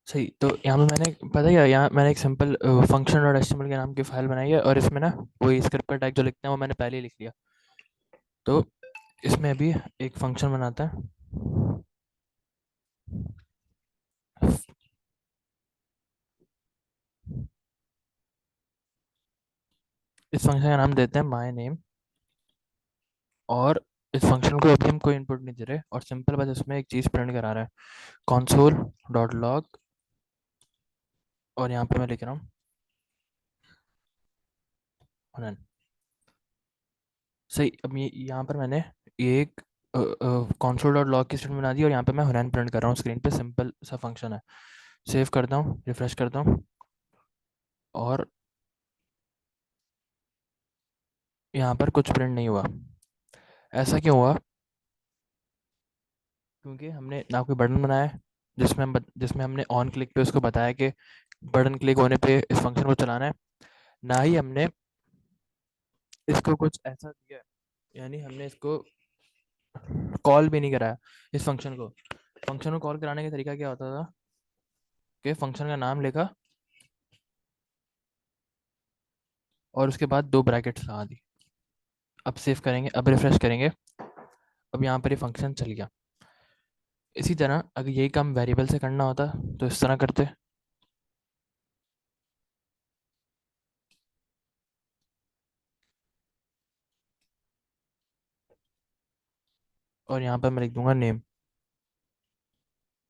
सही। तो यहाँ पे मैंने पता है क्या, यहाँ मैंने एक सिंपल फंक्शन डॉट एचटीएमएल के नाम की फाइल बनाई है, और इसमें ना वही स्क्रिप्ट का टैग जो लिखते हैं वो मैंने पहले ही लिख लिया। तो इसमें अभी एक फंक्शन बनाता है। इस फंक्शन का नाम देते हैं माय नेम, और इस फंक्शन को अभी हम कोई इनपुट नहीं दे रहे, और सिंपल बस इसमें एक चीज़ प्रिंट करा रहा है, console डॉट लॉग। और यहाँ पे मैं लिख रहा हूँ रन। सही। अब ये यहाँ पर मैंने ये एक console डॉट लॉग की स्टेटमेंट बना दी, और यहाँ पे मैं रन प्रिंट कर रहा हूँ स्क्रीन पे, सिंपल सा फंक्शन है। सेव करता हूँ, रिफ्रेश करता हूँ, और यहाँ पर कुछ प्रिंट नहीं हुआ। ऐसा क्यों हुआ? क्योंकि हमने ना कोई बटन बनाया है जिसमें हमने ऑन क्लिक पे उसको बताया कि बटन क्लिक होने पे इस फंक्शन को चलाना है। ना ही हमने इसको कुछ ऐसा दिया है, यानी हमने इसको कॉल भी नहीं कराया इस फंक्शन को। फंक्शन को कॉल कराने का तरीका क्या होता था कि फंक्शन का नाम लिखा और उसके बाद दो ब्रैकेट्स लगा दी। अब सेव करेंगे, अब रिफ्रेश करेंगे, अब यहाँ पर ये फंक्शन चल गया। इसी तरह अगर यही काम वेरिएबल से करना होता तो इस तरह करते। और यहाँ पर मैं लिख दूंगा नेम,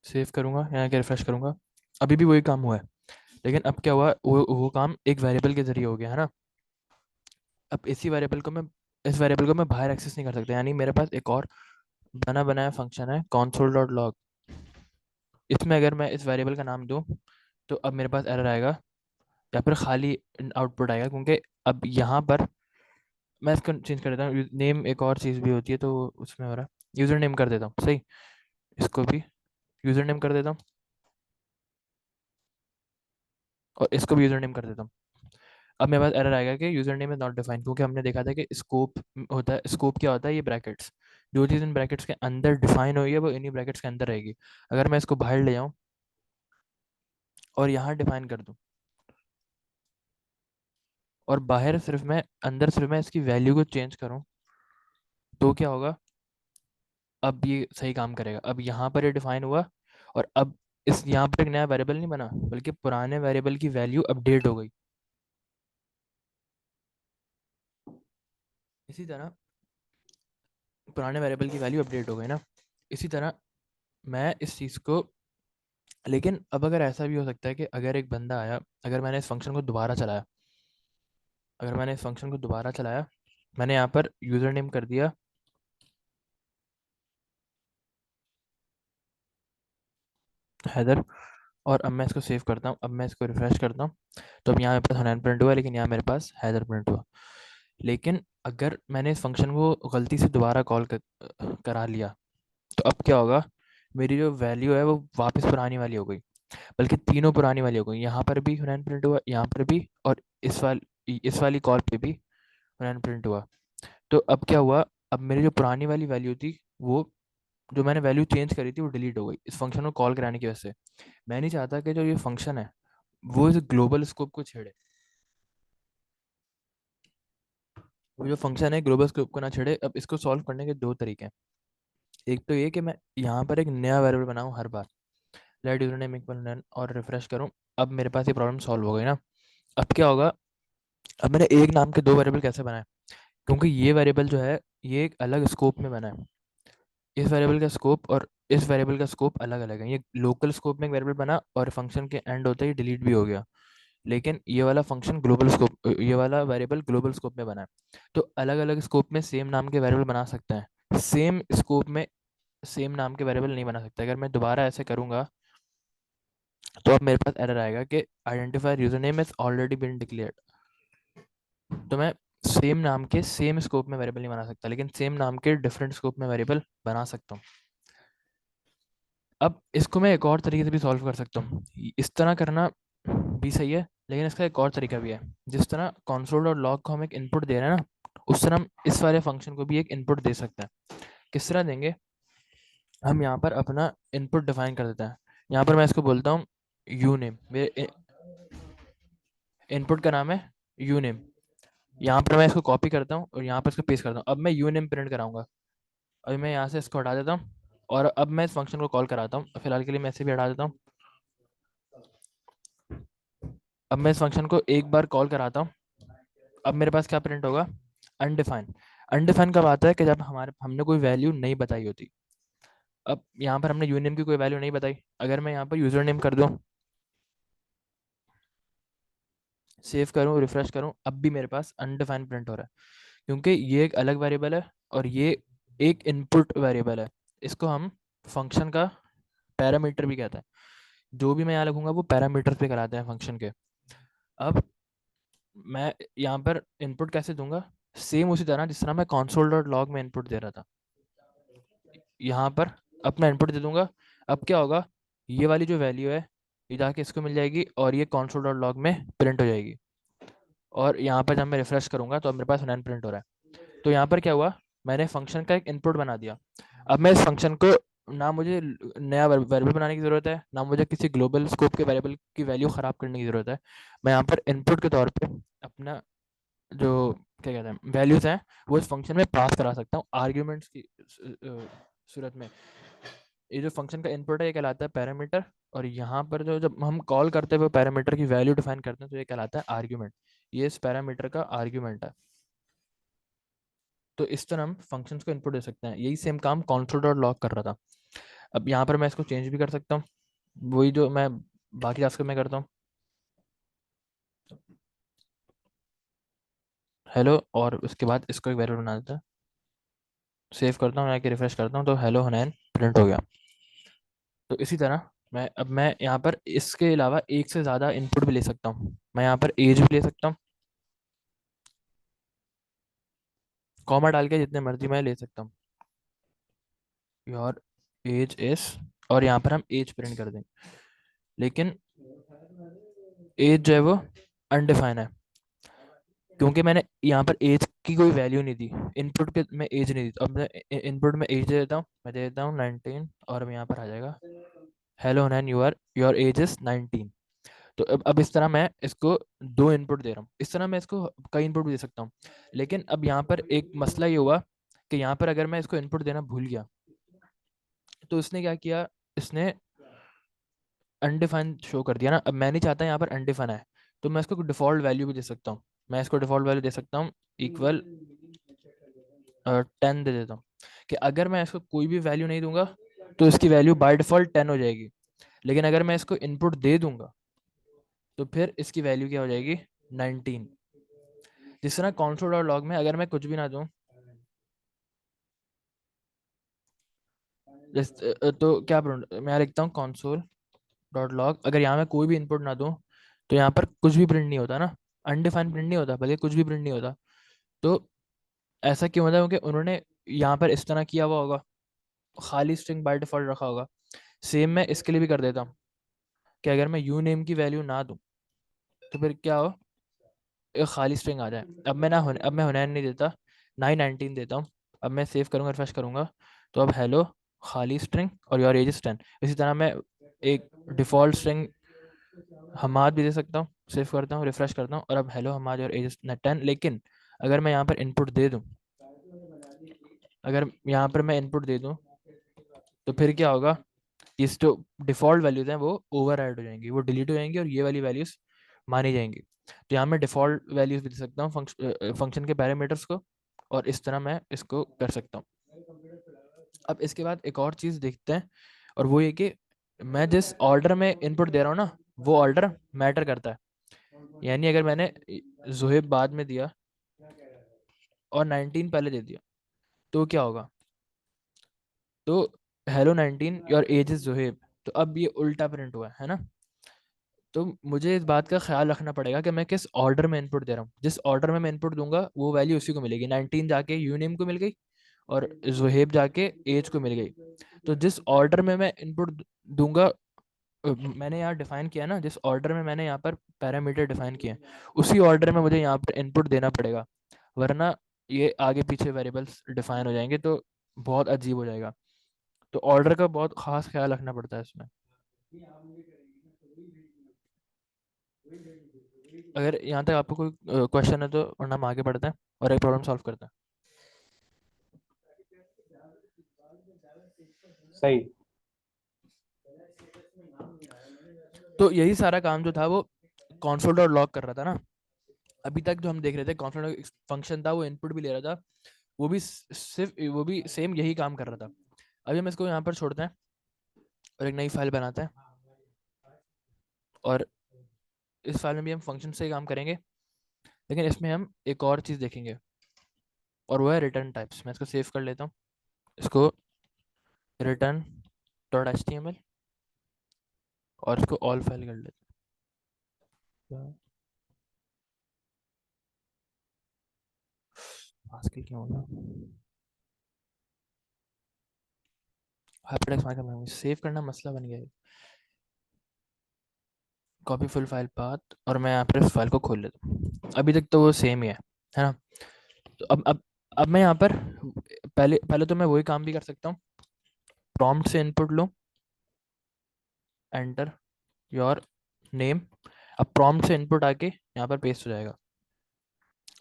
सेव करूंगा, यहाँ के रिफ्रेश करूंगा, अभी भी वही काम हुआ है। लेकिन अब क्या हुआ, वो काम एक वेरिएबल के जरिए हो गया है ना। अब इस वेरिएबल को मैं बाहर एक्सेस नहीं कर सकता, यानी मेरे पास एक और बना बनाया फंक्शन है console डॉट लॉग। इसमें अगर मैं इस वेरिएबल का नाम दूं तो अब मेरे पास एरर आएगा, या फिर खाली आउटपुट आएगा, क्योंकि अब यहाँ पर मैं इसको चेंज कर देता हूँ। नेम एक और चीज़ भी होती है तो उसमें हो रहा है, यूज़र नेम कर देता हूँ। सही। इसको भी यूज़र नेम कर देता हूँ, और इसको भी यूज़र नेम कर देता हूँ। अब मेरे पास एरर आएगा कि user name is not defined, क्योंकि हमने देखा था कि स्कोप होता है। स्कोप क्या होता है? ये ब्रैकेट्स, जो चीज़ इन ब्रैकेट्स के अंदर डिफाइन हुई है वो इन्हीं ब्रैकेट्स के अंदर रहेगी। अगर मैं इसको बाहर ले जाऊँ और यहाँ डिफाइन कर दूँ, और बाहर सिर्फ मैं, अंदर सिर्फ मैं इसकी वैल्यू को चेंज करूँ, तो क्या होगा? अब ये सही काम करेगा। अब यहाँ पर ये डिफाइन हुआ, और अब इस यहाँ पर एक नया वेरिएबल नहीं बना, बल्कि पुराने वेरिएबल की वैल्यू अपडेट हो गई। इसी तरह पुराने वेरिएबल की वैल्यू अपडेट हो गई ना। इसी तरह मैं इस चीज़ को, लेकिन अब अगर ऐसा भी हो सकता है कि अगर एक बंदा आया, अगर मैंने इस फंक्शन को दोबारा चलाया, अगर मैंने इस फंक्शन को दोबारा चलाया, मैंने यहाँ पर यूज़र नेम कर दिया हैदर, और अब मैं इसको सेव करता हूँ, अब मैं इसको रिफ्रेश करता हूँ, तो अब यहाँ मेरे पास हनैन प्रिंट हुआ, लेकिन यहाँ मेरे पास हैदर प्रिंट हुआ। लेकिन अगर मैंने इस फंक्शन को गलती से दोबारा करा लिया, तो अब क्या होगा? मेरी जो वैल्यू है वो वापस पुरानी वाली हो गई, बल्कि तीनों पुरानी वाली हो गई। यहाँ पर भी हनैन प्रिंट हुआ, यहाँ पर भी, और इस वाली कॉल पे भी हनैन प्रिंट हुआ। तो अब क्या हुआ? अब मेरी जो पुरानी वाली वैल्यू थी, वो जो मैंने वैल्यू चेंज करी थी वो डिलीट हो गई इस फंक्शन को कॉल कराने की वजह से। मैं नहीं चाहता कि जो ये फंक्शन है वो इस ग्लोबल स्कोप को छेड़े। वो जो फंक्शन है ग्लोबल स्कोप को ना छेड़े। अब इसको सॉल्व करने के दो तरीके हैं। एक तो ये कि मैं यहाँ पर एक नया वेरिएबल बनाऊँ हर बार, let user name equal none, और रिफ्रेश करूँ। अब मेरे पास ये प्रॉब्लम सॉल्व हो गई ना। अब क्या होगा? अब मैंने एक नाम के दो वेरिएबल कैसे बनाए? क्योंकि ये वेरिएबल जो है ये एक अलग स्कोप में बना है। इस वेरिएबल का स्कोप और इस वेरिएबल का स्कोप अलग अलग है। ये लोकल स्कोप में एक वेरिएबल बना, और फंक्शन के एंड होते ही डिलीट भी हो गया। लेकिन ये वाला फंक्शन ग्लोबल स्कोप, ये वाला वेरिएबल ग्लोबल स्कोप में बना है। तो अलग अलग स्कोप में सेम नाम के वेरिएबल बना सकते हैं, सेम स्कोप में सेम नाम के वेरिएबल नहीं बना सकते। अगर मैं दोबारा ऐसे करूंगा तो अब मेरे पास एरर आएगा कि identifier user name is already been declared. तो मैं सेम नाम के सेम स्कोप में वेरिएबल नहीं बना सकता, लेकिन सेम नाम के डिफरेंट स्कोप में वेरिएबल बना सकता हूँ। अब इसको मैं एक और तरीके से भी सॉल्व कर सकता हूँ। इस तरह करना भी सही है, लेकिन इसका एक और तरीका भी है। जिस तरह console और log को हम एक इनपुट दे रहे हैं ना, उस तरह हम इस वाले फंक्शन को भी एक इनपुट दे सकते हैं। किस तरह देंगे? हम यहाँ पर अपना इनपुट डिफाइन कर देते हैं। यहाँ पर मैं इसको बोलता हूँ यू नेम, मेरे इनपुट का नाम है यू नेम। यहाँ पर मैं इसको कॉपी करता हूँ और यहाँ पर इसको पेस्ट करता हूँ। अब मैं यू नेम प्रिंट कराऊंगा। अभी मैं यहाँ से इसको हटा देता हूँ और अब मैं इस फंक्शन को कॉल कराता हूँ। फिलहाल के लिए मैं इसे भी हटा देता हूँ। अब मैं इस फंक्शन को एक बार कॉल कराता हूँ। अब मेरे पास क्या प्रिंट होगा? अनडिफाइंड। अनडिफाइंड कब आता है? कि जब हमने कोई वैल्यू नहीं बताई होती। अब यहाँ पर हमने यूनेम की कोई वैल्यू नहीं बताई। अगर मैं यहाँ पर यूजर नेम कर दूँ, सेव करूँ, रिफ्रेश करूँ, अब भी मेरे पास अनडिफाइंड प्रिंट हो रहा है, क्योंकि ये एक अलग वेरिएबल है और ये एक इनपुट वेरिएबल है। इसको हम फंक्शन का पैरामीटर भी कहते हैं। जो भी मैं यहाँ लिखूंगा वो पैरामीटर पे कराते हैं फंक्शन के। अब मैं यहाँ पर इनपुट कैसे दूंगा? सेम उसी तरह जिस तरह मैं console डॉट लॉग में इनपुट दे रहा था, यहाँ पर अपना इनपुट दे दूंगा। अब क्या होगा? ये वाली जो वैल्यू है ये जाके इसको मिल जाएगी और ये console डॉट लॉग में प्रिंट हो जाएगी। और यहाँ पर जब मैं रिफ्रेश करूंगा तो अब मेरे पास नैन प्रिंट हो रहा है। तो यहाँ पर क्या हुआ? मैंने फंक्शन का एक इनपुट बना दिया। अब मैं इस फंक्शन को, ना मुझे नया वेरिएबल बनाने की ज़रूरत है, ना मुझे किसी ग्लोबल स्कोप के वेरिएबल की वैल्यू ख़राब करने की ज़रूरत है। मैं यहाँ पर इनपुट के तौर पे अपना जो क्या कहते हैं वैल्यूज़ हैं वो इस फंक्शन में पास करा सकता हूँ आर्ग्यूमेंट्स की सूरत में। ये जो फंक्शन का इनपुट है ये कहलाता है पैरामीटर। और यहाँ पर जो जब हम कॉल करते हैं वो पैरामीटर की वैल्यू डिफाइन करते हैं तो ये कहलाता है आर्ग्यूमेंट। ये इस पैरामीटर का आर्ग्यूमेंट है। तो इस तरह हम फंक्शंस को इनपुट दे सकते हैं। यही सेम काम console डॉट लॉग कर रहा था। अब यहाँ पर मैं इसको चेंज भी कर सकता हूँ, वही जो मैं बाकी टास्क में करता हूँ। हेलो, और उसके बाद इसको एक वेरिएबल बना देता है। सेव करता हूँ, आके रिफ्रेश करता हूँ तो हेलो हनैन प्रिंट हो गया। तो इसी तरह मैं यहाँ पर इसके अलावा एक से ज़्यादा इनपुट भी ले सकता हूँ। मैं यहाँ पर एज भी ले सकता हूँ, कॉमा डाल के जितने मर्जी मैं ले सकता हूँ। योर एज इज, और यहाँ पर हम एज प्रिंट कर देंगे। लेकिन एज जो है वो अनडिफाइन है, क्योंकि मैंने यहाँ पर एज की कोई वैल्यू नहीं दी। इनपुट के मैं एज नहीं दी। तो अब मैं इनपुट में एज दे देता हूँ। मैं दे देता हूँ 19 और अब यहाँ पर आ जाएगा hello Nain your age is 19। तो अब इस तरह मैं इसको दो इनपुट दे रहा हूँ। इस तरह मैं इसको कई इनपुट भी दे सकता हूँ। लेकिन अब यहाँ पर एक मसला ये हुआ कि यहाँ पर अगर मैं इसको इनपुट देना भूल गया तो इसने क्या किया? इसने अनडिफाइंड शो कर दिया ना। अब मैं नहीं चाहता यहाँ पर अनडिफाइन है, तो मैं इसको डिफ़ॉल्ट वैल्यू भी दे सकता हूँ। मैं इसको डिफ़ॉल्ट वैल्यू दे सकता हूँ इक्वल 10 दे देता हूँ, कि अगर मैं इसको कोई भी वैल्यू नहीं दूंगा तो इसकी वैल्यू बाय डिफ़ॉल्ट 10 हो जाएगी। लेकिन अगर मैं इसको इनपुट दे दूंगा तो फिर इसकी वैल्यू क्या हो जाएगी? 19। जिस तरह console डॉट लॉग में अगर मैं कुछ भी ना दूं, तो क्या मैं लिखता हूँ console डॉट लॉग, अगर यहाँ मैं कोई भी इनपुट ना दूं तो यहाँ पर कुछ भी प्रिंट नहीं होता ना। अनडिफाइंड प्रिंट नहीं होता, बल्कि कुछ भी प्रिंट नहीं होता। तो ऐसा क्यों होता है? क्योंकि उन्होंने यहाँ पर इस तरह किया हुआ होगा, खाली स्ट्रिंग बाय डिफॉल्ट रखा होगा। सेम मैं इसके लिए भी कर देता हूँ कि अगर मैं यू नेम की वैल्यू ना दूं तो फिर क्या हो? एक खाली स्ट्रिंग आ जाए। अब मैं हुनैन नहीं देता, ना ही 19 देता हूँ। अब मैं सेव करूँगा, रिफ्रेश करूँगा तो अब हेलो खाली स्ट्रिंग और योर एज इज 10। इसी तरह मैं एक डिफ़ॉल्ट स्ट्रिंग हमाद भी दे सकता हूँ। सेव करता हूँ, रिफ्रेश करता हूँ और अब hello Hamad your age is 10। लेकिन अगर मैं यहाँ पर इनपुट दे दूँ, अगर यहाँ पर मैं इनपुट दे दूँ तो फिर क्या होगा? इस जो डिफ़ॉल्ट वैल्यूज़ हैं वो ओवर हो जाएंगी, वो डिलीट हो जाएंगी और ये वाली वैल्यूज़ मानी जाएंगी। तो यहाँ मैं डिफ़ॉल्ट वैल्यूज़ भी दे सकता हूँ फंक्शन के पैरामीटर्स को, और इस तरह मैं इसको कर सकता हूँ। अब इसके बाद एक और चीज़ देखते हैं, और वो ये कि मैं जिस ऑर्डर में इनपुट दे रहा हूँ ना, वो ऑर्डर मैटर करता है। यानी अगर मैंने ज़ुहैब बाद में दिया और 19 पहले दे दिया तो क्या होगा? तो hello 19 your age is Zuhaib, तो अब ये उल्टा प्रिंट हुआ है ना। तो मुझे इस बात का ख्याल रखना पड़ेगा कि मैं किस ऑर्डर में इनपुट दे रहा हूँ। जिस ऑर्डर में मैं इनपुट दूंगा वो वैल्यू उसी को मिलेगी। 19 जाके यूनेम को मिल गई और ज़ुहैब जाके एज को मिल गई। तो जिस ऑर्डर में मैं इनपुट दूंगा, मैंने यहाँ डिफाइन किया ना, जिस ऑर्डर में मैंने यहाँ पर पैरामीटर डिफाइन किए हैं उसी ऑर्डर में मुझे यहाँ पर इनपुट देना पड़ेगा, वरना ये आगे पीछे वेरिएबल्स डिफाइन हो जाएंगे तो बहुत अजीब हो जाएगा। तो ऑर्डर का बहुत खास ख्याल रखना पड़ता है इसमें। अगर यहाँ तक आपको कोई क्वेश्चन है तो, वरना हम आगे बढ़ते हैं और एक प्रॉब्लम सॉल्व करते हैं। सही। तो यही सारा काम जो था वो console डॉट लॉग कर रहा था ना। अभी तक जो हम देख रहे थे console फंक्शन था, वो इनपुट भी ले रहा था, वो भी सिर्फ वो भी सेम यही काम कर रहा था। अभी हम इसको यहाँ पर छोड़ते हैं और एक नई फाइल बनाते हैं, और इस फाइल में भी हम फंक्शन से ही काम करेंगे, लेकिन इसमें हम एक और चीज़ देखेंगे, और वो है रिटर्न टाइप्स। मैं इसको सेव कर लेता हूँ, इसको return dot H T M L, और इसको ऑल फाइल कर लेते हैं। आजकल क्या होगा, हाइपरटेक्स्ट मार्कअप लैंग्वेज सेव करना मसला बन गया है। कॉपी फुल फाइल पाथ, और मैं यहाँ पर इस फाइल को खोल लेता हूँ। अभी तक तो वो सेम ही है ना। तो अब मैं यहाँ पर पहले पहले तो मैं वही काम भी कर सकता हूँ, प्रॉम्प्ट से इनपुट लूँ, एंटर योर नेम। अब प्रॉम्प्ट से इनपुट आके यहाँ पर पेस्ट हो जाएगा,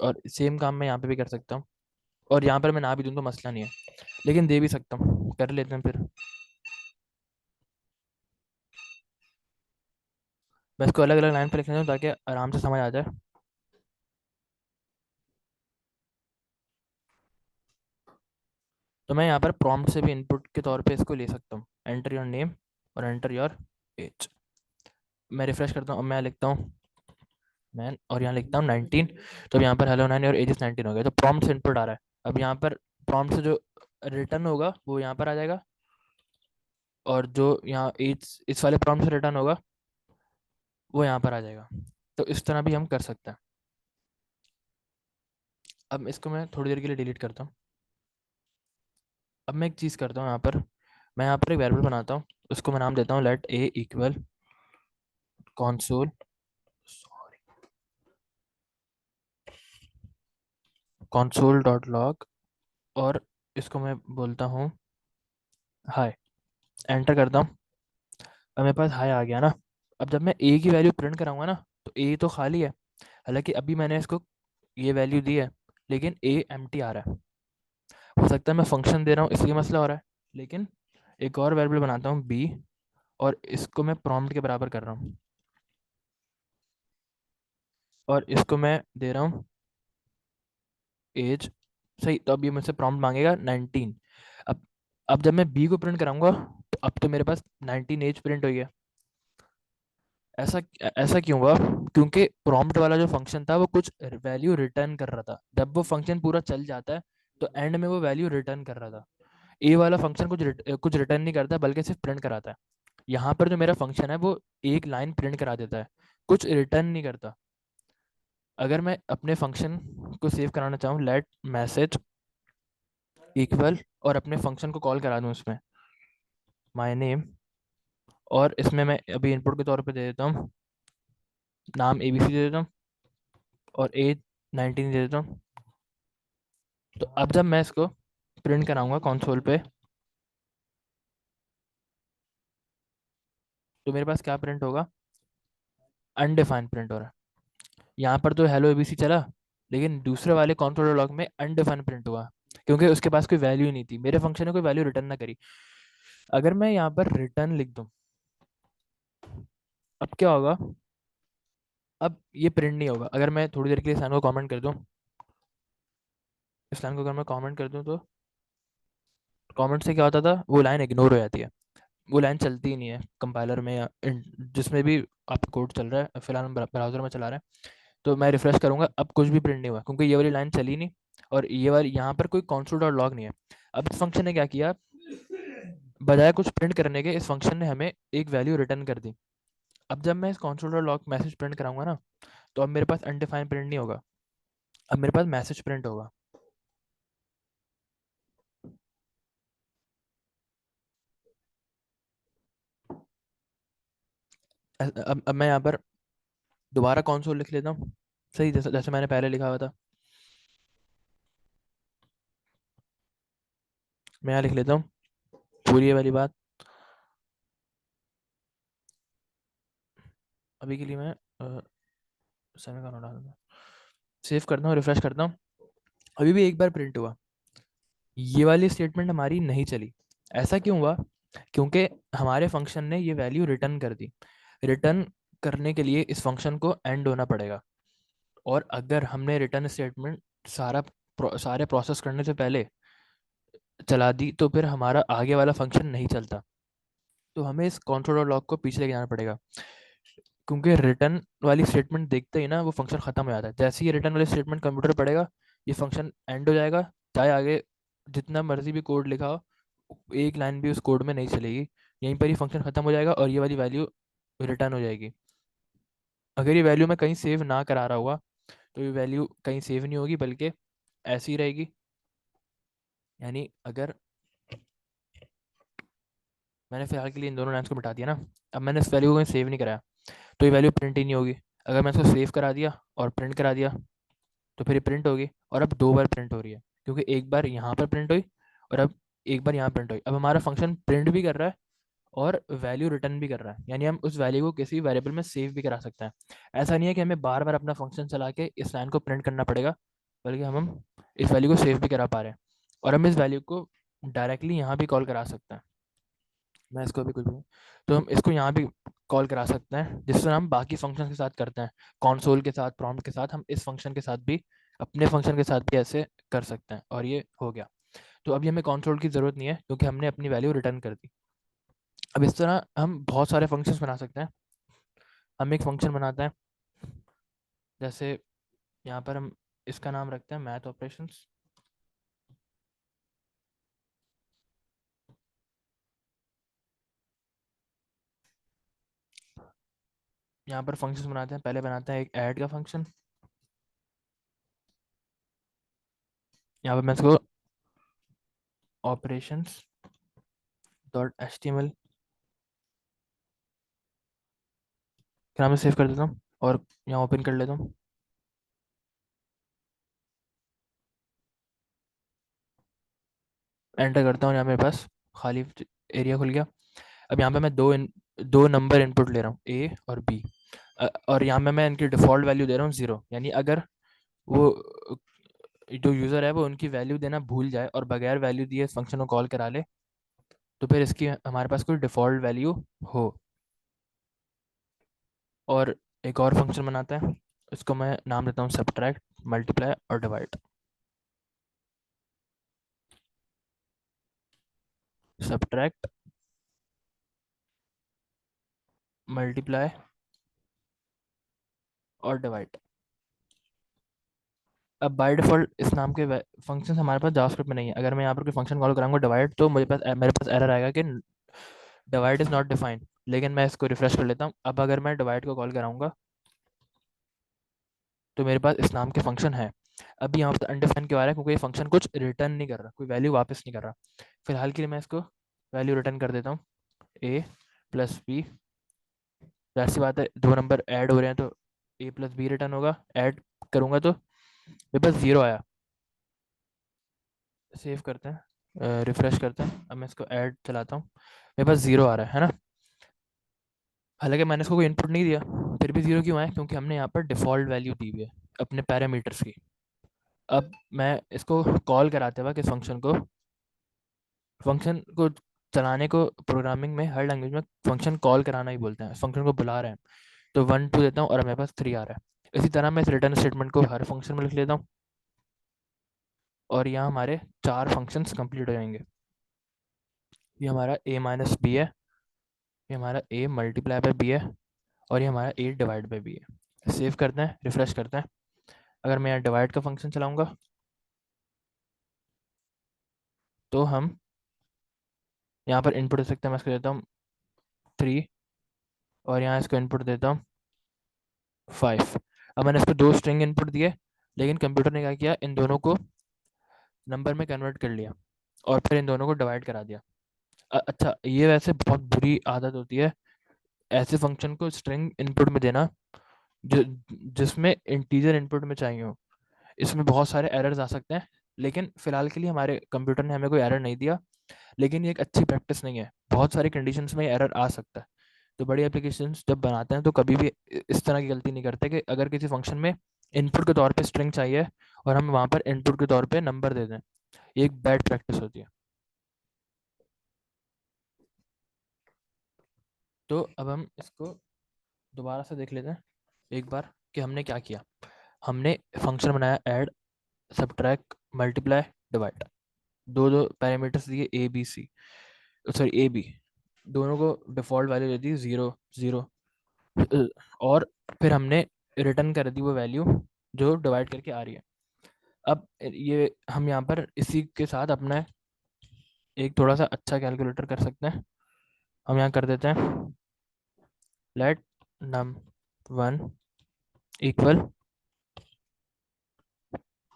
और सेम काम मैं यहाँ पे भी कर सकता हूँ, और यहाँ पर मैं ना भी दूँ तो मसला नहीं है, लेकिन दे भी सकता हूँ, कर लेते हैं फिर। मैं इसको अलग अलग लाइन पर लिख लेता हूँ ताकि आराम से समझ आ जाए। तो मैं यहाँ पर प्रॉम्प्ट से भी इनपुट के तौर पे इसको ले सकता हूँ, एंटर योर नेम और एंटर योर एज। मैं रिफ्रेश करता हूँ, अब मैं लिखता हूँ मैन, और यहाँ लिखता हूँ 19। तो अब यहाँ पर हेलो 9 और एज इज 19 हो गया, तो प्रॉम्प्ट से इनपुट आ रहा है। अब यहाँ पर प्रॉम्प्ट से जो रिटर्न होगा वो यहाँ पर आ जाएगा, और जो यहाँ एज इस वाले प्रॉम्प्ट से रिटर्न होगा वो यहाँ पर आ जाएगा। तो इस तरह भी हम कर सकते हैं। अब इसको मैं थोड़ी देर के लिए डिलीट करता हूँ। अब मैं एक चीज़ करता हूँ यहाँ पर, मैं यहाँ पर एक वेरिएबल बनाता हूँ, उसको मैं नाम देता हूँ let a equal console, sorry, console dot log, और इसको मैं बोलता हूँ हाय। एंटर करता हूँ, अब मेरे पास हाई आ गया ना। अब जब मैं ए की वैल्यू प्रिंट कराऊंगा ना, तो ए तो खाली है, हालांकि अभी मैंने इसको ये वैल्यू दी है, लेकिन ए एम्प्टी आ रहा है। हो सकता है मैं फंक्शन दे रहा हूँ इसलिए मसला हो रहा है, लेकिन एक और वेरिएबल बनाता हूँ बी, और इसको मैं प्रॉम्प्ट के बराबर कर रहा हूँ, और इसको मैं दे रहा हूँ एज। सही, तो अब ये मुझसे प्रॉम्प्ट मांगेगा 19। अब अब जब मैं बी को प्रिंट कराऊंगा, तो अब तो मेरे पास 19 एज प्रिंट हो गया। ऐसा ऐसा क्यों हुआ? क्योंकि प्रॉम्प्ट वाला जो फंक्शन था वो कुछ वैल्यू रिटर्न कर रहा था। जब वो फंक्शन पूरा चल जाता है तो एंड में वो वैल्यू रिटर्न कर रहा था। ए वाला फंक्शन कुछ रिटर्न नहीं करता, बल्कि सिर्फ प्रिंट कराता है। यहाँ पर जो मेरा फंक्शन है वो एक लाइन प्रिंट करा देता है, कुछ रिटर्न नहीं करता। अगर मैं अपने फंक्शन को सेव कराना चाहूँ, लेट मैसेज इक्वल, और अपने फंक्शन को कॉल करा दूँ उसमें माय नेम, और इसमें मैं अभी इनपुट के तौर पे दे देता हूँ नाम ABC दे देता हूँ, और एज 19 दे देता हूँ। तो अब जब मैं इसको प्रिंट कराऊंगा कंसोल पे, तो मेरे पास क्या प्रिंट होगा? अनडिफाइंड प्रिंट हो रहा है। यहाँ पर तो हेलो एबीसी चला, लेकिन दूसरे वाले कंसोल लॉग में अनडिफाइंड प्रिंट हुआ, क्योंकि उसके पास कोई वैल्यू नहीं थी, मेरे फंक्शन ने कोई वैल्यू रिटर्न ना करी। अगर मैं यहाँ पर रिटर्न लिख दूँ, अब क्या होगा? अब ये प्रिंट नहीं होगा। अगर मैं थोड़ी देर के लिए इस लाइन को कमेंट कर दूँ, इस लाइन को अगर मैं कमेंट कर दूँ, तो कमेंट से क्या होता था, वो लाइन इग्नोर हो जाती है, वो लाइन चलती ही नहीं है कंपाइलर में या जिसमें भी आपका कोड चल रहा है। फिलहाल हम ब्राउजर में चला रहे हैं, तो मैं रिफ्रेश करूंगा, अब कुछ भी प्रिंट नहीं हुआ, क्योंकि ये वाली लाइन चली नहीं, और ये वाली यहाँ पर कोई console डॉट लॉग नहीं है। अब इस फंक्शन ने क्या किया, बजाय कुछ प्रिंट करने के, इस फंक्शन ने हमें एक वैल्यू रिटर्न कर दी। अब जब मैं इस console dot log message print कराऊंगा ना, तो अब मेरे पास अनडिफाइंड प्रिंट नहीं होगा, अब मेरे पास मैसेज प्रिंट होगा। अब मैं यहाँ पर दोबारा console लिख लेता हूँ, सही, जैसे जैसे मैंने पहले लिखा हुआ था। मैं यहाँ लिख लेता हूँ पूरी ये वाली बात। अभी के लिए मैं सेमीकोलन डाल दूँ, सेव करता हूँ, रिफ्रेश करता हूँ। अभी भी एक बार प्रिंट हुआ, ये वाली स्टेटमेंट हमारी नहीं चली। ऐसा क्यों हुआ? क्योंकि हमारे फंक्शन ने ये वैल्यू रिटर्न कर दी। रिटर्न करने के लिए इस फंक्शन को एंड होना पड़ेगा, और अगर हमने रिटर्न स्टेटमेंट सारे प्रोसेस करने से पहले चला दी तो फिर हमारा आगे वाला फंक्शन नहीं चलता। तो हमें इस console लॉग को पीछे लेके जाना पड़ेगा, क्योंकि रिटर्न वाली स्टेटमेंट देखते ही ना वो फंक्शन खत्म हो जाता है। जैसे ही रिटर्न वाली स्टेटमेंट कंप्यूटर पढ़ेगा, ये फंक्शन एंड हो जाएगा। चाहे आगे जितना मर्जी भी कोड लिखा हो, एक लाइन भी उस कोड में नहीं चलेगी। यहीं पर ही फंक्शन खत्म हो जाएगा और ये वाली वैल्यू रिटर्न हो जाएगी। अगर ये वैल्यू मैं कहीं सेव ना करा रहा हुआ तो ये वैल्यू कहीं सेव नहीं होगी, बल्कि ऐसी ही रहेगी। यानी अगर मैंने फिलहाल के लिए इन दोनों लाइन्स को मिटा दिया ना, अब मैंने इस वैल्यू को कहीं सेव नहीं कराया, तो ये वैल्यू प्रिंट ही नहीं होगी। अगर मैं इसको सेव करा दिया और प्रिंट करा दिया तो फिर ये प्रिंट होगी, और अब दो बार प्रिंट हो रही है, क्योंकि एक बार यहाँ पर प्रिंट हुई और अब एक बार यहाँ प्रिंट हुई। अब हमारा फंक्शन प्रिंट भी कर रहा है और वैल्यू रिटर्न भी कर रहा है, यानी हम उस वैल्यू को किसी वेरिएबल में सेव भी करा सकते हैं। ऐसा नहीं है कि हमें बार बार अपना फंक्शन चला के इस लाइन को प्रिंट करना पड़ेगा, बल्कि हम इस वैल्यू को सेव भी करा पा रहे हैं, और हम इस वैल्यू को डायरेक्टली यहाँ भी कॉल करा सकते हैं। मैं इसको भी कुछ भी, तो हम इसको यहाँ भी कॉल करा सकते हैं, जिस तरह हम बाकी फंक्शन के साथ करते हैं, कॉन्सोल के साथ, प्रॉम्प्ट के साथ, हम इस फंक्शन के साथ भी, अपने फंक्शन के साथ भी ऐसे कर सकते हैं। और ये हो गया। तो अभी हमें कॉन्सोल की ज़रूरत नहीं है, क्योंकि हमने अपनी वैल्यू रिटर्न कर दी। अब इस तरह हम बहुत सारे फंक्शंस बना सकते हैं। हम एक फंक्शन बनाते हैं, जैसे यहाँ पर हम इसका नाम रखते हैं मैथ ऑपरेशंस। यहाँ पर फंक्शंस बनाते हैं, पहले बनाते हैं एक ऐड का फंक्शन। यहाँ पर मैं इसको ऑपरेशंस डॉट HTML के नाम से सेव कर देता हूँ, और यहाँ ओपन कर लेता हूँ। एंटर करता हूँ, यहाँ मेरे पास खाली एरिया खुल गया। अब यहाँ पे मैं दो नंबर इनपुट ले रहा हूँ, ए और बी, और यहाँ पे मैं इनकी डिफ़ॉल्ट वैल्यू दे रहा हूँ 0। यानी अगर वो जो यूज़र है वो उनकी वैल्यू देना भूल जाए और बगैर वैल्यू दिए इस फंक्शन को कॉल करा ले, तो फिर इसकी हमारे पास कोई डिफ़ॉल्ट वैल्यू हो। और एक और फंक्शन बनाते हैं, इसको मैं नाम देता हूँ सब्ट्रैक्ट, मल्टीप्लाई और डिवाइड। सब्ट्रैक्ट, मल्टीप्लाई और डिवाइड। अब बाय डिफ़ॉल्ट इस नाम के फंक्शन हमारे पास जावास्क्रिप्ट में नहीं है। अगर मैं यहाँ पर कोई फंक्शन कॉल कराऊंगा डिवाइड, तो मेरे पास एरर आएगा कि डिवाइड इज़ नॉट डिफाइंड। लेकिन मैं इसको रिफ्रेश कर लेता हूँ। अब अगर मैं डिवाइड को कॉल कराऊंगा तो मेरे पास इस नाम के फंक्शन है। अभी यहाँ पर अनडिफाइंड क्यों आ रहा है? क्योंकि ये फंक्शन कुछ रिटर्न नहीं कर रहा, कोई वैल्यू वापस नहीं कर रहा। फिलहाल के लिए मैं इसको वैल्यू रिटर्न कर देता हूँ, ए प्लस बी। जाहिर सी बात है, दो नंबर ऐड हो रहे हैं तो ए प्लस बी रिटर्न होगा। ऐड करूँगा तो मेरे पास 0 आया। सेव करते हैं, रिफ्रेश करते हैं। अब मैं इसको ऐड चलाता हूँ, मेरे पास 0 आ रहा है ना। हालांकि मैंने इसको कोई इनपुट नहीं दिया, फिर भी 0 क्यों आया? क्योंकि हमने यहाँ पर डिफ़ॉल्ट वैल्यू दी हुई है अपने पैरामीटर्स की। अब मैं इसको कॉल कराते वक्त इस फंक्शन को चलाने को प्रोग्रामिंग में, हर लैंग्वेज में फंक्शन कॉल कराना ही बोलते हैं। फंक्शन को बुला रहे हैं, तो 1 2 देता हूँ और मेरे पास 3 आ रहा है। इसी तरह मैं इस रिटर्न स्टेटमेंट को हर फंक्शन में लिख लेता हूँ, और यहाँ हमारे 4 फंक्शंस कंप्लीट हो जाएंगे। ये हमारा a माइनस बी है, ये हमारा a मल्टीप्लाई बाय बी है, और ये हमारा a डिवाइड बाय बी है। सेव करते हैं, रिफ्रेश करते हैं। अगर मैं यहाँ डिवाइड का फंक्शन चलाऊंगा तो हम यहाँ पर इनपुट दे सकते हैं। मैं इसको देता हूँ 3, और यहाँ इसको इनपुट देता हूँ 5। अब मैंने इसको दो स्ट्रिंग इनपुट दिए, लेकिन कंप्यूटर ने क्या किया, इन दोनों को नंबर में कन्वर्ट कर लिया और फिर इन दोनों को डिवाइड करा दिया। अच्छा, ये वैसे बहुत बुरी आदत होती है ऐसे फंक्शन को स्ट्रिंग इनपुट में देना जो जिसमें इंटीजर इनपुट में चाहिए हो। इसमें बहुत सारे एरर्स आ सकते हैं, लेकिन फिलहाल के लिए हमारे कंप्यूटर ने हमें कोई एरर नहीं दिया। लेकिन ये एक अच्छी प्रैक्टिस नहीं है, बहुत सारी कंडीशंस में एरर आ सकता है। तो बड़ी एप्लीकेशंस जब बनाते हैं तो कभी भी इस तरह की गलती नहीं करते कि अगर किसी फंक्शन में इनपुट के तौर पे स्ट्रिंग चाहिए और हम वहाँ पर इनपुट के तौर पे नंबर दे दें, ये एक बैड प्रैक्टिस होती है। तो अब हम इसको दोबारा से देख लेते हैं एक बार कि हमने क्या किया। हमने फंक्शन बनाया ऐड, सब्ट्रैक्ट, मल्टीप्लाई, डिवाइड। दो दो पैरामीटर्स दिए A B C, sorry A B, दोनों को डिफ़ॉल्ट वैल्यू दे दी 0 0। और फिर हमने रिटर्न कर दी वो वैल्यू जो डिवाइड करके आ रही है। अब ये हम यहाँ पर इसी के साथ अपना एक थोड़ा सा अच्छा कैलकुलेटर कर सकते हैं। हम यहाँ कर देते हैं late num1 equal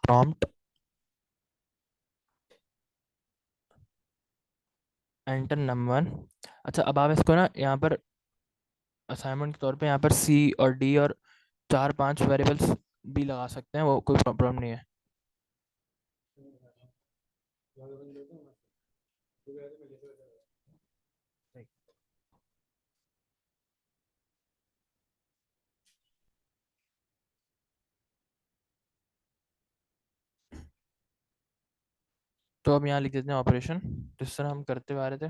prompt enter num1। अच्छा, अब आप इसको ना यहाँ पर असाइनमेंट के तौर पे यहाँ पर सी और डी और 4 5 वेरिएबल्स भी लगा सकते हैं, वो कोई प्रॉब्लम नहीं है। तो अब यहाँ लिख देते हैं ऑपरेशन, जिस तरह हम करते हुए आ रहे थे।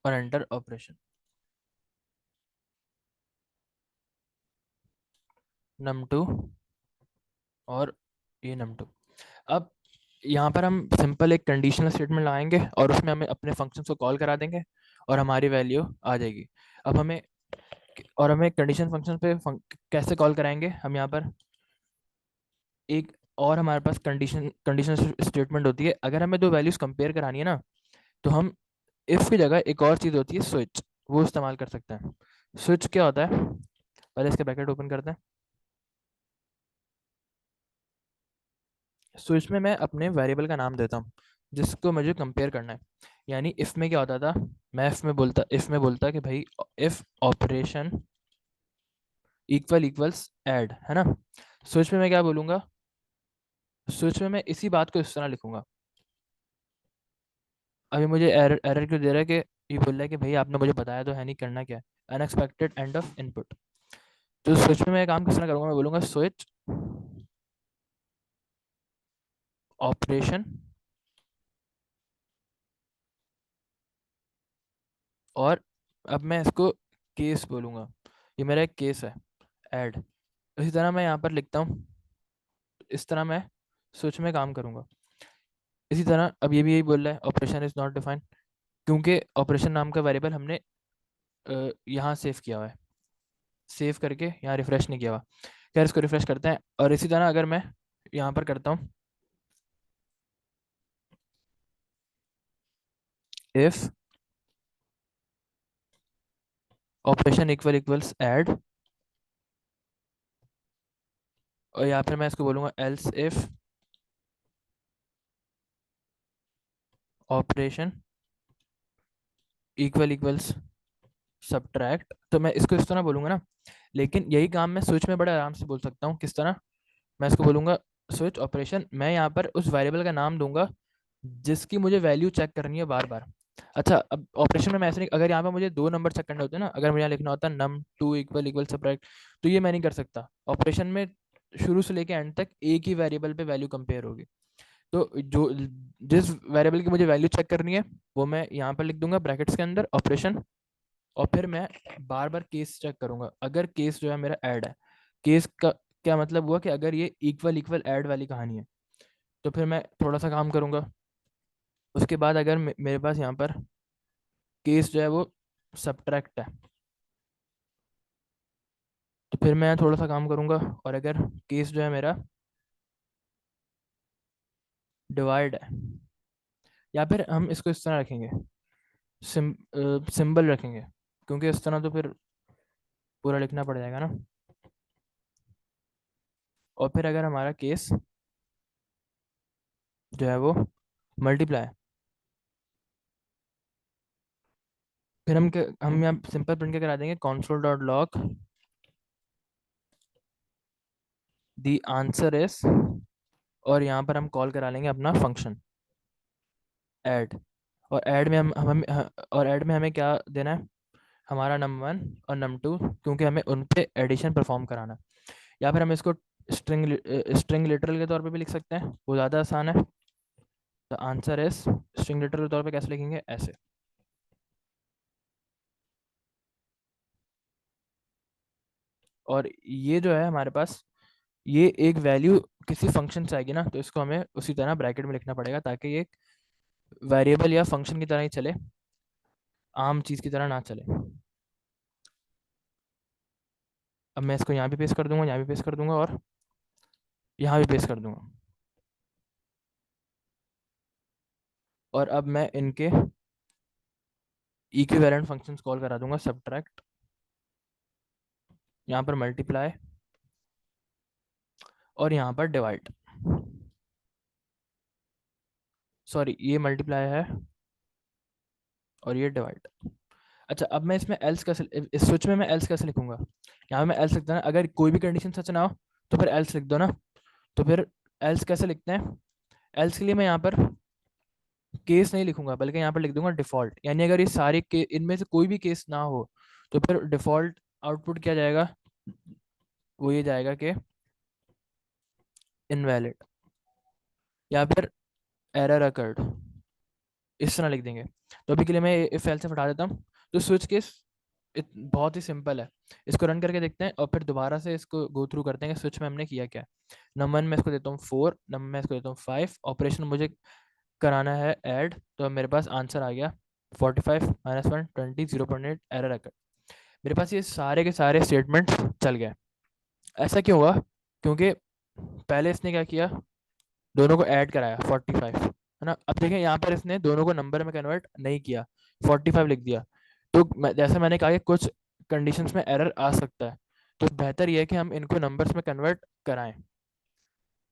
और एंटर ऑपरेशन num2 और ये num2। अब यहाँ पर हम सिंपल एक कंडीशनल स्टेटमेंट लगाएंगे और उसमें हमें अपने फंक्शन को कॉल करा देंगे और हमारी वैल्यू आ जाएगी। अब हमें और हमें कंडीशन फंक्शन पे कैसे कॉल कराएंगे, हम यहाँ पर एक और हमारे पास कंडीशन स्टेटमेंट होती है। अगर हमें दो वैल्यूज कंपेयर करानी है ना, तो हम इफ की जगह एक और चीज़ होती है स्विच, वो इस्तेमाल कर सकते हैं। स्विच क्या होता है, पहले इसके ब्रैकेट ओपन करते हैं। स्विच में मैं अपने वेरिएबल का नाम देता हूँ जिसको मुझे कंपेयर करना है। यानी इफ में क्या होता था, मैं इफ में बोलता कि भाई इफ ऑपरेशन इक्वल्स ऐड, है ना। स्विच में मैं क्या बोलूंगा, स्विच में मैं इसी बात को इस तरह लिखूंगा। अभी मुझे एरर क्यों दे रहा है कि ये बोल रहा है कि भाई आपने मुझे बताया तो है नहीं, करना क्या है, अनएक्सपेक्टेड एंड ऑफ इनपुट। तो स्विच में मैं काम किस तरह करूंगा, मैं बोलूंगा स्विच ऑपरेशन, और अब मैं इसको केस बोलूंगा, ये मेरा एक केस है ऐड। इसी तरह मैं यहाँ पर लिखता हूँ, इस तरह मैं स्विच में काम करूंगा। इसी तरह अब ये भी यही बोल रहा है ऑपरेशन इज नॉट डिफाइंड, क्योंकि ऑपरेशन नाम का वेरिएबल हमने यहाँ सेव किया हुआ है, सेव करके यहाँ रिफ्रेश नहीं किया हुआ। खैर इसको रिफ्रेश करते हैं। और इसी तरह अगर मैं यहाँ पर करता हूँ इफ ऑपरेशन इक्वल्स ऐड, और यहाँ पर मैं इसको बोलूँगा else if operation equals subtract, तो मैं इसको इस तरह बोलूँगा ना। लेकिन यही काम मैं स्विच में बड़े आराम से बोल सकता हूँ। किस तरह, मैं इसको बोलूँगा स्विच ऑपरेशन, मैं यहाँ पर उस वेरिएबल का नाम दूंगा जिसकी मुझे वैल्यू चेक करनी है बार बार। अच्छा, अब ऑपरेशन में मैं ऐसे नहीं, अगर यहाँ पे मुझे दो नंबर चेक करने होते हैं ना, अगर मुझे यहाँ लिखना होता है num2 इक्वल सब्ट्रैक्ट, तो ये मैं नहीं कर सकता। ऑपरेशन में शुरू से लेके एंड तक एक ही वेरिएबल पे वैल्यू कंपेयर होगी। तो जो जिस वेरिएबल की मुझे वैल्यू चेक करनी है वो मैं यहाँ पर लिख दूंगा ब्रैकेट्स के अंदर ऑपरेशन, और फिर मैं बार बार केस चेक करूंगा। अगर केस जो है मेरा ऐड है, केस का क्या मतलब हुआ कि अगर ये इक्वल ऐड वाली कहानी है, तो फिर मैं थोड़ा सा काम करूंगा। उसके बाद अगर मेरे पास यहाँ पर केस जो है वो सब्ट्रैक्ट है, तो फिर मैं थोड़ा सा काम करूंगा। और अगर केस जो है मेरा डिवाइड है, या फिर हम इसको इस तरह रखेंगे, सिंबल रखेंगे, क्योंकि इस तरह तो फिर पूरा लिखना पड़ जाएगा ना। और फिर अगर हमारा केस जो है वो मल्टीप्लाई, फिर हम यहाँ सिंपल प्रिंट के करा देंगे console dot log the answer is, और यहाँ पर हम कॉल करा लेंगे अपना फंक्शन। ऐड। और ऐड में और ऐड में हमें क्या देना है, हमारा नम 1 और नम 2, क्योंकि हमें उन पे एडिशन परफॉर्म कराना है। या फिर हम इसको स्ट्रिंग लिटरल के तौर पे भी लिख सकते हैं, वो ज़्यादा आसान है। The answer is, string literal के तौर पे कैसे लिखेंगे, ऐसे। और ये जो है हमारे पास, ये एक वैल्यू किसी फंक्शन से आएगी ना, तो इसको हमें उसी तरह ब्रैकेट में लिखना पड़ेगा, ताकि ये एक वेरिएबल या फंक्शन की तरह ही चले, आम चीज़ की तरह ना चले। अब मैं इसको यहाँ भी पेस्ट कर दूंगा, यहाँ भी पेस्ट कर दूंगा, और यहाँ भी पेस्ट कर दूंगा। और अब मैं इनके इक्विवेलेंट फंक्शंस कॉल करा दूंगा, सब्ट्रैक्ट, यहाँ पर मल्टीप्लाई, और यहाँ पर डिवाइड। सॉरी, ये मल्टीप्लाई है और ये डिवाइड। अच्छा, अब मैं इसमें एल्स कैसे, इस स्विच में मैं एल्स कैसे लिखूंगा, यहाँ मैं एल्स लिखता ना, अगर कोई भी कंडीशन सच ना हो तो फिर एल्स लिख दो ना। तो फिर एल्स कैसे लिखते हैं, एल्स के लिए मैं यहाँ पर केस नहीं लिखूंगा, बल्कि यहाँ पर लिख दूंगा डिफॉल्ट। यानी अगर ये सारे के इनमें से कोई भी केस ना हो, तो फिर डिफॉल्ट आउटपुट क्या जाएगा, वो ये जाएगा कि इनवैलिड, या फिर एरर अकर्ड, इस तरह लिख देंगे। तो अभी के लिए मैं इफ एल्स से हटा देता हूँ। तो स्विच केस बहुत ही सिंपल है। इसको रन करके देखते हैं और फिर दोबारा से इसको गो थ्रू करते हैं कि स्विच में हमने किया क्या। नंबर 1 में इसको देता हूँ 4, नंबर में इसको देता हूँ 5, ऑपरेशन मुझे कराना है ऐड, तो अब मेरे पास आंसर आ गया 45 -1 20 0.8 एरर अकर। मेरे पास ये सारे के सारे स्टेटमेंट चल गए। ऐसा क्यों हुआ, क्योंकि पहले इसने क्या किया, दोनों को ऐड कराया 45, है ना। अब देखें यहाँ पर इसने दोनों को नंबर में कन्वर्ट नहीं किया, 45 लिख दिया। तो जैसे मैंने कहा कि कुछ कंडीशंस में एरर आ सकता है, तो बेहतर यह है कि हम इनको नंबर्स में कन्वर्ट कराएं।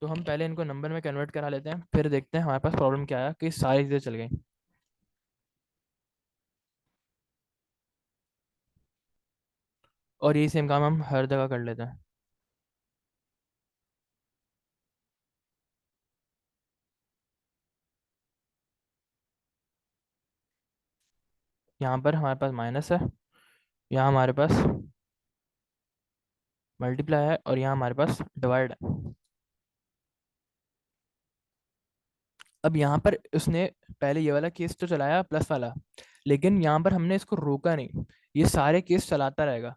तो हम पहले इनको नंबर में कन्वर्ट करा लेते हैं, फिर देखते हैं हमारे पास प्रॉब्लम क्या आया कि सारी चीज़ें चल गई। और यही सेम काम हम हर जगह कर लेते हैं। यहाँ पर हमारे पास माइनस है, यहाँ हमारे पास मल्टीप्लाई है, और यहाँ हमारे पास डिवाइड है। अब यहाँ पर उसने पहले ये वाला केस तो चलाया प्लस वाला, लेकिन यहाँ पर हमने इसको रोका नहीं, ये सारे केस चलाता रहेगा।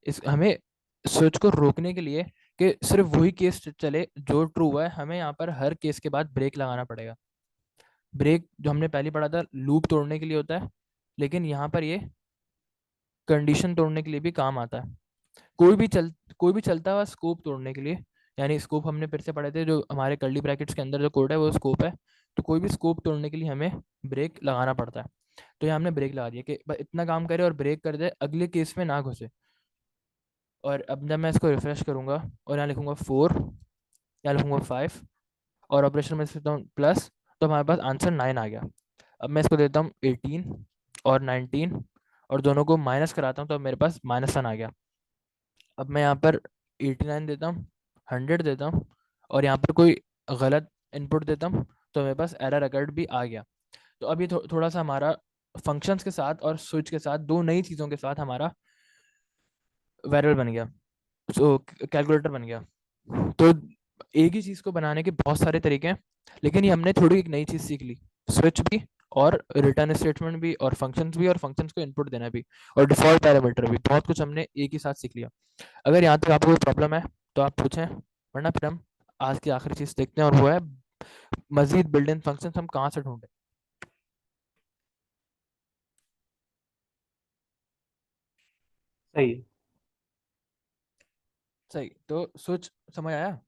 इस हमें स्विच को रोकने के लिए कि सिर्फ वही केस चले जो ट्रू हुआ है, हमें यहाँ पर हर केस के बाद ब्रेक लगाना पड़ेगा। ब्रेक जो हमने पहले पढ़ा था लूप तोड़ने के लिए होता है, लेकिन यहाँ पर ये कंडीशन तोड़ने के लिए भी काम आता है। कोई भी चलता हुआ स्कोप तोड़ने के लिए, यानी स्कोप हमने फिर से पढ़े थे, जो हमारे कर्ली ब्रैकेट्स के अंदर जो कोड है वो स्कोप है। तो कोई भी स्कोप तोड़ने के लिए हमें ब्रेक लगाना पड़ता है। तो यहाँ हमने ब्रेक लगा दिया कि बस इतना काम करे और ब्रेक कर दे, अगले केस में ना घुसे। और अब जब मैं इसको रिफ्रेश करूंगा और यहाँ लिखूंगा 4, यहाँ लिखूंगा 5, और ऑपरेशन में देता हूँ प्लस, तो हमारे पास आंसर 9 आ गया। अब मैं इसको देता हूँ 18 और 19, और दोनों को माइनस कराता हूँ, तो अब मेरे पास -1 आ गया। अब मैं यहाँ पर 89 देता हूँ, 100 देता हूँ, और यहाँ पर कोई गलत इनपुट देता हूँ, तो मेरे पास एरर अकर्ड भी आ गया। तो अभी थोड़ा सा हमारा फंक्शंस के साथ और स्विच के साथ, दो नई चीज़ों के साथ हमारा वेरिएबल बन गया, सो कैलकुलेटर बन गया। तो एक ही चीज़ को बनाने के बहुत सारे तरीके हैं, लेकिन ये हमने थोड़ी एक नई चीज़ सीख ली, स्विच भी, और रिटर्न स्टेटमेंट भी, और फंक्शंस भी, और फंक्शंस को इनपुट देना भी, और डिफॉल्ट पैरामीटर भी, बहुत कुछ हमने एक ही साथ सीख लिया। अगर यहाँ तक आपको कोई प्रॉब्लम है तो आप पूछें, वरना फिर हम आज की आखिरी चीज़ देखते हैं, और वो है मजीद बिल्ट इन फंक्शंस हम कहाँ से ढूंढें। सही है। सही, तो स्विच समझ आया।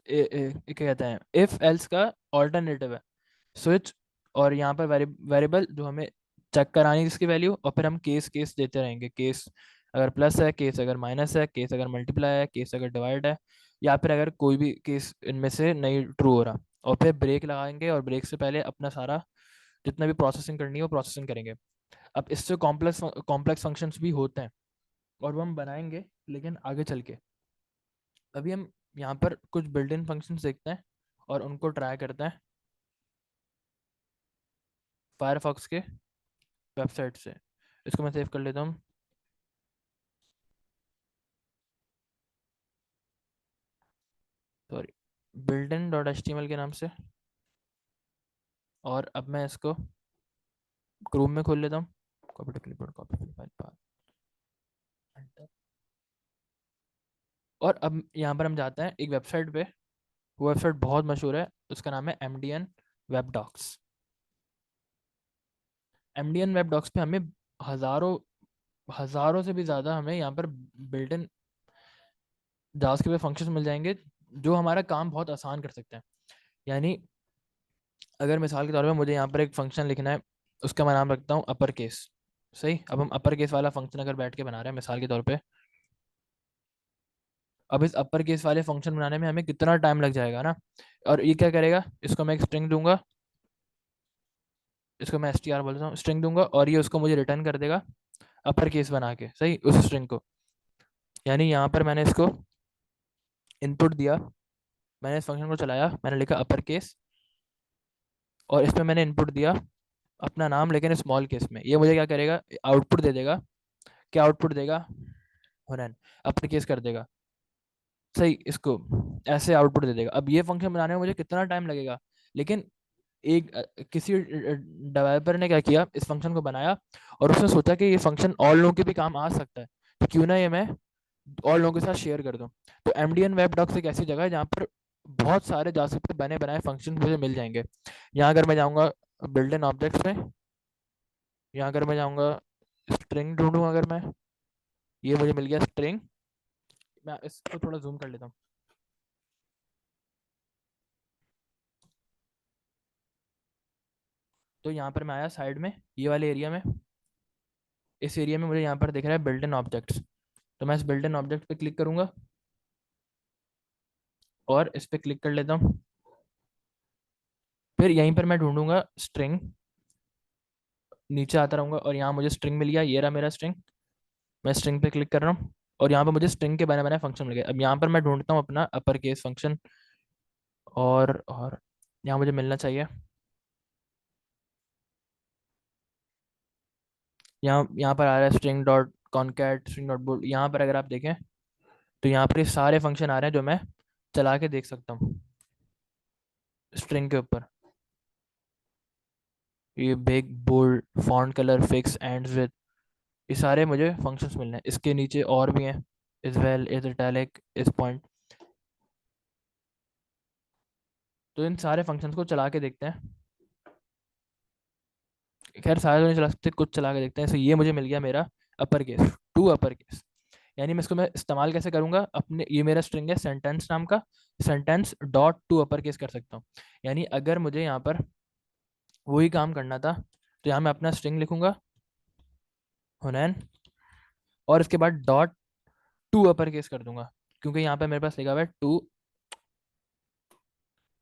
क्या कहते हैं, इफ एल्स का ऑल्टरनेटिव है स्विच, और यहाँ पर वेरिएबल जो हमें चेक करानी है इसकी वैल्यू, और फिर हम केस केस देते रहेंगे। केस अगर प्लस है, केस अगर माइनस है, केस अगर मल्टीप्लाई है, केस अगर डिवाइड है, या फिर अगर कोई भी केस इनमें से नहीं ट्रू हो रहा, और फिर ब्रेक लगाएंगे, और ब्रेक से पहले अपना सारा जितना भी प्रोसेसिंग करनी है वो प्रोसेसिंग करेंगे। अब इससे कॉम्प्लेक्स कॉम्प्लेक्स फंक्शंस भी होते हैं, और वो हम बनाएंगे लेकिन आगे चल के। अभी हम यहाँ पर कुछ बिल्ट इन फंक्शंस देखते हैं और उनको ट्राई करते हैं फायरफॉक्स के वेबसाइट से। इसको मैं सेव कर लेता हूँ। Sorry, built in dot H T M L के नाम से। और अब मैं इसको क्रोम में खोल लेता हूँ। Copy to clipboard, copy file path, enter. और अब यहाँ पर हम जाते हैं एक वेबसाइट पे। वो वेबसाइट बहुत मशहूर है, उसका नाम है MDN web docs. MDN web docs पे हमें हज़ारों हज़ारों से भी ज़्यादा हमें यहाँ पर बिल्ट इन जावास्क्रिप्ट फंक्शंस मिल जाएंगे जो हमारा काम बहुत आसान कर सकते हैं। यानी अगर मिसाल के तौर पे मुझे यहाँ पर एक फंक्शन लिखना है, उसका मैं नाम रखता हूँ अपर केस। सही, अब हम अपर केस वाला फंक्शन अगर बैठ के बना रहे हैं मिसाल के तौर पे, अब इस अपर केस वाले फंक्शन बनाने में हमें कितना टाइम लग जाएगा ना। और ये क्या करेगा, इसको मैं एक स्ट्रिंग दूंगा, इसको मैं str बोलता हूँ, स्ट्रिंग दूंगा, और ये उसको मुझे रिटर्न कर देगा अपर केस बना के, सही, उस स्ट्रिंग को। यानी यहाँ पर मैंने इसको इनपुट दिया, मैंने इस फंक्शन को चलाया, मैंने लिखा अपर केस, और इसमें मैंने इनपुट दिया अपना नाम लेकिन स्मॉल केस में। ये मुझे क्या करेगा, आउटपुट दे देगा। क्या आउटपुट देगा, हुनैन अपर केस कर देगा, सही, इसको ऐसे आउटपुट दे देगा। अब ये फंक्शन बनाने में मुझे कितना टाइम लगेगा, लेकिन एक किसी डेवलपर ने क्या किया, इस फंक्शन को बनाया और उसने सोचा कि ये फंक्शन और लोगों के भी काम आ सकता है, तो क्यों ना ये मैं और लोगों के साथ शेयर कर दूं। तो MDN वेब डॉक्स एक ऐसी जगह है जहाँ पर बहुत सारे जावास्क्रिप्ट पे बने बनाए फंक्शन मुझे मिल जाएंगे। यहाँ अगर मैं जाऊँगा बिल्ट इन ऑब्जेक्ट्स में, यहाँ अगर मैं जाऊँगा स्ट्रिंग ढूंढूँ, अगर मैं, ये मुझे मिल गया स्ट्रिंग। मैं इसको थोड़ा जूम कर लेता हूँ। तो यहाँ पर मैं आया साइड में, ये वाले एरिया में। इस एरिया में मुझे यहाँ पर दिख रहा है बिल्ट इन ऑब्जेक्ट्स। तो मैं इस बिल्ट इन ऑब्जेक्ट पे क्लिक करूंगा और इस पे क्लिक कर लेता हूँ। फिर यहीं पर मैं ढूंढूंगा स्ट्रिंग, नीचे आता रहूंगा और यहाँ मुझे स्ट्रिंग मिल गया, ये रहा मेरा स्ट्रिंग। मैं स्ट्रिंग पे क्लिक कर रहा हूँ और यहाँ पर मुझे स्ट्रिंग के बने बने फंक्शन मिल गए। अब यहाँ पर मैं ढूंढता हूँ अपना अपर केस फंक्शन, और यहाँ मुझे मिलना चाहिए। यहाँ यहाँ पर आ रहा है string dot concat string dot bolt. यहाँ पर अगर आप देखें तो यहाँ पर ये सारे फंक्शन आ रहे हैं जो मैं चला के देख सकता हूँ स्ट्रिंग के ऊपर। ये big, bold, font colour, fix, ends with, ये सारे मुझे फंक्शंस मिलने हैं। इसके नीचे और भी हैं, is well, is italic, is point. तो इन सारे फंक्शंस को चला के देखते हैं। खैर सारे तो नहीं चला सकते, कुछ चला के देखते हैं। सो ये मुझे मिल गया मेरा upper case, to upper case. यानी मैं इसको मैं इस्तेमाल कैसे करूंगा अपने, ये मेरा स्ट्रिंग है सेंटेंस नाम का, sentence dot to upper case कर सकता हूँ। यानी अगर मुझे यहाँ पर वही काम करना था तो यहाँ मैं अपना स्ट्रिंग लिखूंगा हुनैन, और इसके बाद डॉट टू अपर केस कर दूंगा, क्योंकि यहाँ पे मेरे पास लिखा हुआ है टू,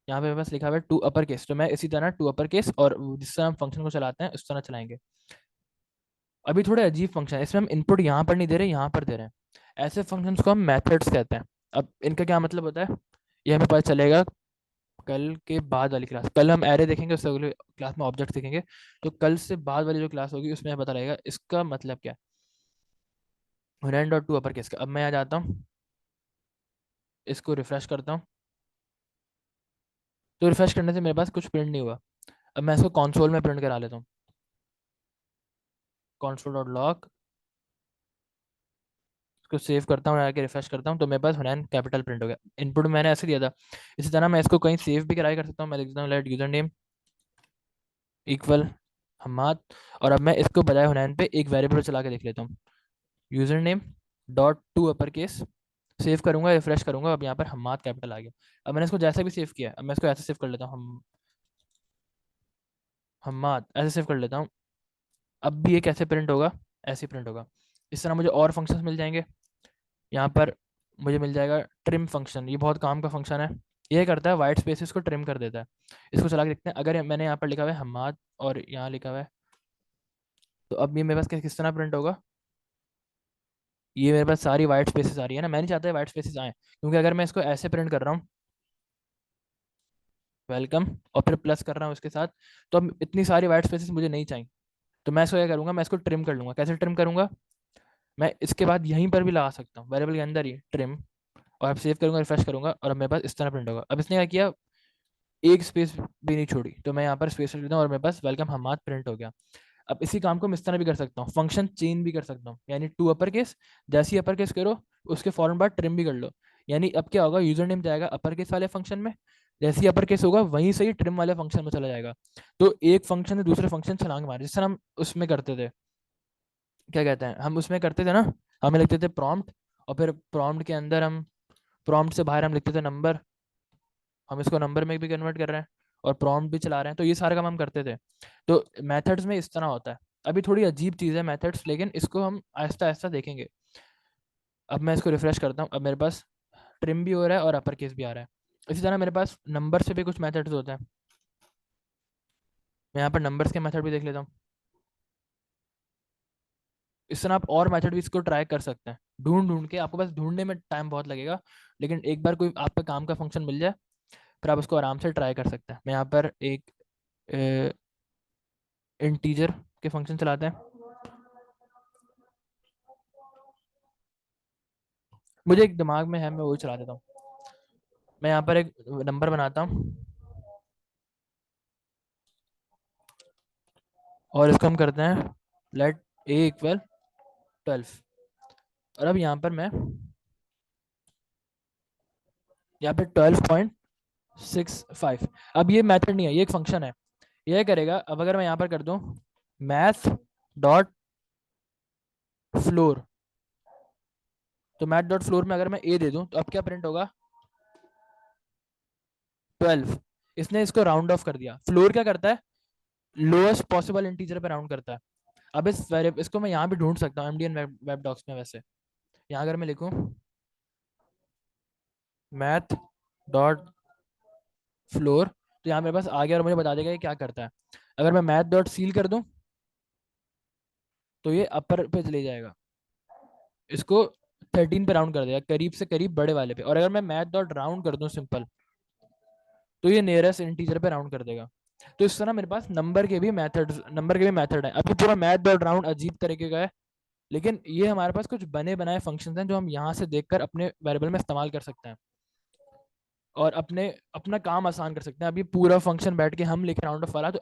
यहाँ पे मेरे पास लिखा हुआ है टू अपर केस। तो मैं इसी तरह टू अपर केस, और जिस तरह हम फंक्शन को चलाते हैं उस तरह चलाएंगे। अभी थोड़े अजीब फंक्शन है, इसमें हम इनपुट यहाँ पर नहीं दे रहे, यहाँ पर दे रहे हैं। ऐसे फंक्शंस को हम मेथड्स कहते हैं। अब इनका क्या मतलब होता है, ये हमें पता चलेगा कल के बाद वाली क्लास। कल हम एरे देखेंगे, उससे अगले क्लास में ऑब्जेक्ट देखेंगे। तो कल से बाद वाली जो क्लास होगी उसमें हमें पता लगेगा इसका मतलब क्या है, रैन डॉट टू अपर केस का। अब मैं यहाँ जाता हूँ, इसको रिफ्रेश करता हूँ, तो रिफ्रेश करने से मेरे पास कुछ प्रिंट नहीं हुआ। अब मैं इसको कॉन्सोल में प्रिंट करा लेता हूँ, कॉन्सोल डॉट लॉग, इसको सेव करता हूँ, आके रिफ्रेश करता हूँ, तो मेरे पास हुनैन कैपिटल प्रिंट हो गया। इनपुट मैंने ऐसे दिया था। इसी तरह मैं इसको कहीं सेव भी कराई कर सकता हूँ। मैं लिख देता हूँ let user name equal Hamad, और अब मैं इसको बजाय हुनैन पे एक वेरिएबल चला के देख लेता हूँ, user name dot to upper case. Save करूंगा, रिफ्रेश करूंगा, अब यहाँ पर हमाद कैपिटल आ गया। अब मैंने इसको जैसा भी सेव किया, अब मैं इसको ऐसे सेव कर लेता हूँ, हम हमाद ऐसे सेव कर लेता हूँ। अब भी ये कैसे प्रिंट होगा, ऐसे प्रिंट होगा। इस तरह मुझे और फंक्शंस मिल जाएंगे। यहाँ पर मुझे मिल जाएगा ट्रिम फंक्शन, ये बहुत काम का फंक्शन है। ये करता है वाइट स्पेसेस को ट्रिम कर देता है। इसको चला के देखते हैं। अगर मैंने यहाँ पर लिखा हुआ है हमाद और यहाँ लिखा हुआ है, तो अब ये मेरे पास किस तरह प्रिंट होगा, ये मेरे पास सारी वाइट स्पेसेस आ रही है ना, मैं नहीं चाहता वाइट स्पेसेस आए, क्योंकि अगर मैं इसको ऐसे प्रिंट कर रहा हूँ वेलकम और फिर प्लस कर रहा हूँ उसके साथ, तो अब इतनी सारी वाइट स्पेसेस मुझे नहीं चाहिए। तो मैं इसको क्या करूँगा, मैं इसको ट्रिम कर लूँगा। कैसे ट्रिम करूँगा, मैं इसके बाद यहीं पर भी लगा सकता हूँ वेरिएबल के अंदर ही ट्रिम, और अब सेव करूँगा, रिफ्रेश करूँगा, और अब मेरे पास इस तरह प्रिंट होगा। अब इसने क्या किया, एक स्पेस भी नहीं छोड़ी, तो मैं यहाँ पर स्पेस रख देता हूँ और मेरे पास वेलकम हमाद प्रिंट हो गया। अब इसी काम को मैं इस तरह भी कर सकता हूँ, फंक्शन चेन भी कर सकता हूँ, यानी टू अपर केस, जैसे ही अपर केस करो उसके फौरन बाद ट्रिम भी कर लो। यानी अब क्या होगा, यूजर नेम जाएगा अपर केस वाले फंक्शन में, जैसे ही अपर केस होगा वहीं से ही ट्रिम वाले फंक्शन में चला जाएगा। तो एक फंक्शन से दूसरे फंक्शन छलांग मारे, जिस तरह हम उसमें करते थे, क्या कहते हैं, हम उसमें करते थे ना, हमें लिखते थे प्रॉम्प्ट, और फिर प्रॉम्प्ट के अंदर हम, प्रॉम्प्ट से बाहर हम लिखते थे नंबर, हम इसको नंबर में भी कन्वर्ट कर रहे हैं और प्रॉम्प्ट भी चला रहे हैं, तो ये सारा काम हम करते थे। तो मेथड्स में इस तरह होता है। अभी थोड़ी अजीब चीज़ है मेथड्स, लेकिन इसको हम आहिस्ता आहिस्ता देखेंगे। अब मैं इसको रिफ्रेश करता हूँ, अब मेरे पास ट्रिम भी हो रहा है और अपर केस भी आ रहा है। इसी तरह मेरे पास नंबर से भी कुछ मेथड्स होते हैं, मैं यहाँ पर नंबर्स के मेथड भी देख लेता हूँ। इस तरह आप और मेथड भी इसको ट्राई कर सकते हैं, ढूंढ ढूंढ के, आपको बस ढूंढने में टाइम बहुत लगेगा, लेकिन एक बार कोई आपका काम का फंक्शन मिल जाए फिर आप उसको आराम से ट्राई कर सकते हैं। मैं यहाँ पर एक इंटीजर के फंक्शन चलाते हैं, मुझे एक दिमाग में है मैं वही चला देता हूँ। मैं यहाँ पर एक नंबर बनाता हूँ और इसको हम करते हैं लेट ए इक्वल 12, और अब यहाँ पर मैं यहाँ पे 12.65, अब ये मेथड नहीं है, ये एक फंक्शन है, ये करेगा। अब अगर मैं यहाँ पर कर दूँ मैथ डॉट फ्लोर, तो मैथ डॉट फ्लोर में अगर मैं ए दे दूँ तो अब क्या प्रिंट होगा, 12। इसने इसको राउंड ऑफ कर दिया। फ्लोर क्या करता है, लोएस्ट पॉसिबल इंटीजर पे राउंड करता है। अब इसको मैं यहाँ भी ढूंढ सकता हूँ एमडीएन वेब डॉक्स में। वैसे यहाँ अगर मैं लिखूँ मैथ डॉट फ्लोर, तो यहाँ मेरे पास आ गया और मुझे बता देगा ये क्या करता है। अगर मैं मैथ डॉट सील कर दूँ तो ये अपर पे चले जाएगा, इसको 13 पे राउंड कर देगा, करीब से करीब बड़े वाले पे। और अगर मैं मैथ डॉट राउंड कर दूँ सिंपल, तो ये नियरेस्ट इंटीजर पे राउंड कर देगा। तो इस तरह मेरे पास नंबर के भी मेथड है। अभी पूरा मैथ डॉट राउंड अजीब तरीके का है, लेकिन ये हमारे पास कुछ बने बनाए फंक्शंस हैं जो हम यहाँ से देखकर अपने वेरिएबल में इस्तेमाल कर सकते हैं और अपने अपना काम आसान कर सकते हैं। अभी पूरा फंक्शन बैठ के हम लिख राउंड ऑफ वाला, तो